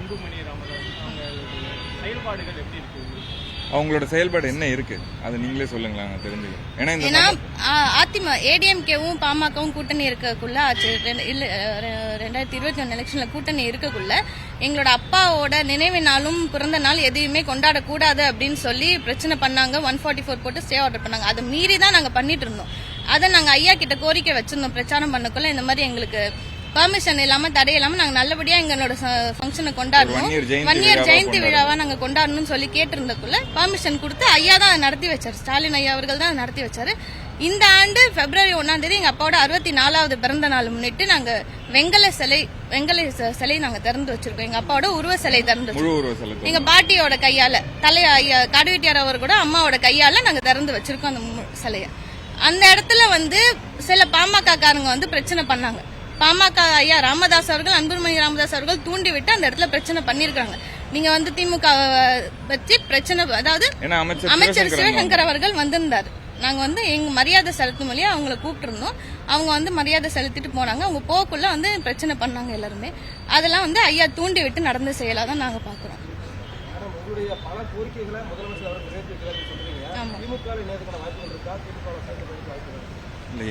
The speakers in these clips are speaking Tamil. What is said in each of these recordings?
அன்புமணி ராமதாஸ் செயல்பாடுகள் எப்படி இருக்கு? அவங்களோட செயல்பாடு என்ன இருக்கு அது நீங்களே சொல்லுங்களா, தெரிஞ்சுக்கிறேன். ஏன்னா ஏடிஎம்கேவும் பாமகவும் கூட்டணி இருக்கக்குள்ள 2021 எலெக்ஷன்ல கூட்டணி இருக்கக்குள்ள எங்களோட அப்பாவோட நினைவு நாளும் பிறந்த நாள் எதையுமே கொண்டாடக்கூடாது அப்படின்னு சொல்லி பிரச்சனை பண்ணாங்க. 144 போட்டு ஸ்டே ஆர்டர் பண்ணாங்க. அதை மீறி தான் நாங்க பண்ணிட்டு இருந்தோம். அதை நாங்க ஐயா கிட்ட கோரிக்கை வச்சிருந்தோம். பிரச்சாரம் பண்ணக்குள்ள இந்த மாதிரி எங்களுக்கு பர்மிஷன் இல்லாம தடையில்லாம நாங்க நல்லபடியா எங்களோட ஃபங்க்ஷனை கொண்டாடணும், 1 இயர் ஜெயந்தி விழாவா நாங்க கொண்டாடணும்னு சொல்லி கேட்டிருந்தக்குள்ள பர்மிஷன் கொடுத்து ஐயா தான் நடத்தி வச்சாரு. ஸ்டாலின் ஐயா அவர்கள் தான் நடத்தி வச்சாரு. இந்த ஆண்டு February 1 எங்க அப்பாவோட 64வது பிறந்த நாள் முன்னிட்டு நாங்க வெங்கல சிலை நாங்க திறந்து வச்சிருக்கோம். எங்க அப்பாவோட உருவ சிலை திறந்து வச்சிருக்கோம். எங்க பாட்டியோட கையால காடுவெட்டியார் அவர் கூட அம்மாவோட கையால நாங்க திறந்து வச்சிருக்கோம் அந்த சிலைய. அந்த இடத்துல சில பாமக காரங்க பிரச்சனை பண்ணாங்க. பாமக ஐயா ராமதாஸ் அவர்கள், அன்புமணி ராமதாஸ் அவர்கள் தூண்டி விட்டு அந்த இடத்துல பிரச்சனை பண்ணிருக்காங்க. நீங்க திமுக வச்சு பிரச்சனை, அதாவது அமைச்சர் சிவசங்கர் அவர்கள் வந்திருந்தாரு. நாங்க எங்க மரியாதை செலுத்தும் வழியா அவங்களை கூப்பிட்டு இருந்தோம். அவங்க மரியாதை செலுத்திட்டு போனாங்க. அவங்க போக்குள்ள பிரச்சனை பண்ணாங்க எல்லாருமே. அதெல்லாம் ஐயா தூண்டி விட்டு நடந்த செயலாதான் நாங்க பாக்குறோம்.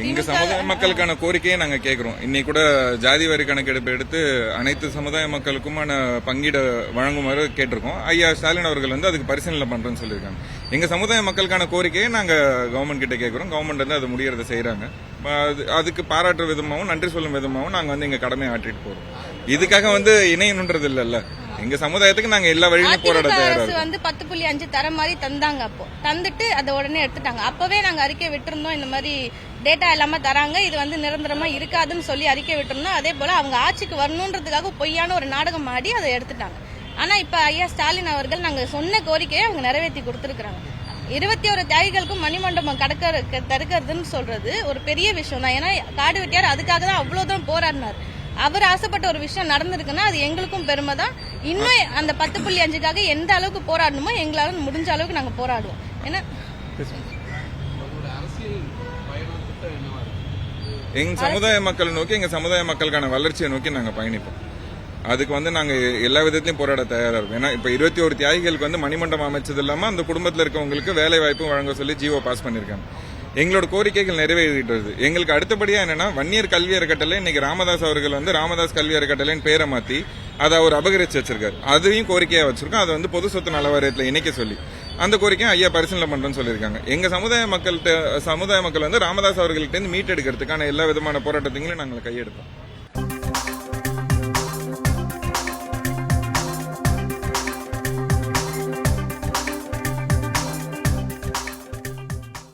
எங்க சமுதாய மக்களுக்கான கோரிக்கையை நாங்க கேட்கிறோம். இன்னைக்கு கூட ஜாதி வாரி கணக்கெடுப்பு எடுத்து அனைத்து சமுதாய மக்களுக்குமான பங்கீடு வழங்குமாறு கேட்டிருக்கோம். ஐயா ஸ்டாலின் அவர்கள் அதுக்கு பரிசீலனை பண்றேன்னு சொல்லியிருக்காங்க. எங்க சமுதாய மக்களுக்கான கோரிக்கையை நாங்க கவர்மெண்ட் கிட்ட கேட்கிறோம். கவர்மெண்ட் அது முடியறதை செய்யறாங்க. அதுக்கு பாராட்டுற விதமாகவும் நன்றி சொல்லும் விதமாகவும் நாங்க எங்க கடமையை ஆற்றிட்டு போறோம். இதுக்காக இணையணுன்றது இல்லல்ல. எங்க சமுதாயத்துக்கு நாங்க எல்லா வழியிலும் போராட தயாரா 10.5 தர மாதிரி தந்தாங்க. அப்போ தந்துட்டு அதை உடனே எடுத்துட்டாங்க. அப்பவே நாங்க அறிக்கை விட்டுருந்தோம், இந்த மாதிரி டேட்டா இல்லாம தராங்க, இது நிரந்தரமா இருக்காதுன்னு சொல்லி அறிக்கை விட்டுருந்தோம். அதே போல அவங்க ஆட்சிக்கு வரணுன்றதுக்காக பொய்யான ஒரு நாடகம் ஆடி அதை எடுத்துட்டாங்க. ஆனா இப்ப ஐயா ஸ்டாலின் அவர்கள் நாங்க சொன்ன கோரிக்கையை அவங்க நிறைவேற்றி கொடுத்திருக்காங்க. 21 தியாகிகளுக்கும் மணிமண்டபம் தடுக்கிறதுன்னு சொல்றது ஒரு பெரிய விஷயம் தான். ஏன்னா காடுவெட்டியார் அதுக்காக தான் அவ்வளவுதான் போராடினார். அவர் ஆசைப்பட்ட ஒரு விஷயம் நடந்திருக்குன்னா அது எங்களுக்கும் பெருமை தான். இன்னும் அந்த 10.5க்காக எந்த அளவுக்கு போராடணுமோ எங்களால முடிஞ்ச அளவுக்கு நாங்க போராடுவோம். ஏன்னா எங்க சமுதாய மக்களை நோக்கி, எங்க சமுதாய மக்களுக்கான வளர்ச்சியை நோக்கி நாங்க பயணிப்போம். அதுக்கு நாங்க எல்லா விதத்திலையும் போராட தயாரா இருக்கும். ஏன்னா இப்ப 21 தியாகிகளுக்கு மணிமண்டபம் அமைச்சது இல்லாம அந்த குடும்பத்தில் இருக்கவங்களுக்கு வேலை வாய்ப்பும் வழங்க சொல்லி ஜிஓ பாஸ் பண்ணிருக்காங்க. எங்களோட கோரிக்கைகள் நிறைவேறிட்டு வருது. எங்களுக்கு அடுத்தபடியா என்னன்னா வன்னியர் கல்வி அறக்கட்டளை இன்னைக்கு ராமதாஸ் அவர்கள் ராமதாஸ் கல்வி அறக்கட்டளைன்னு பேரை மாத்தி அதை அவர் அபகரிச்சு வச்சிருக்காரு. அதையும் கோரிக்கையா வச்சிருக்கோம். அது பொது சொத்து நல வாரியத்துல இணைக்க சொல்லி அந்த கோரிக்கையை ஐயா பரிசீலனை பண்றேன்னு சொல்லியிருக்காங்க. எங்க சமுதாய மக்கள் ராமதாஸ் அவர்கள்ட்ட இருந்து மீட்டெடுக்கிறதுக்கான எல்லா விதமான போராட்டத்தையும் நாங்கள் கையெடுப்போம்.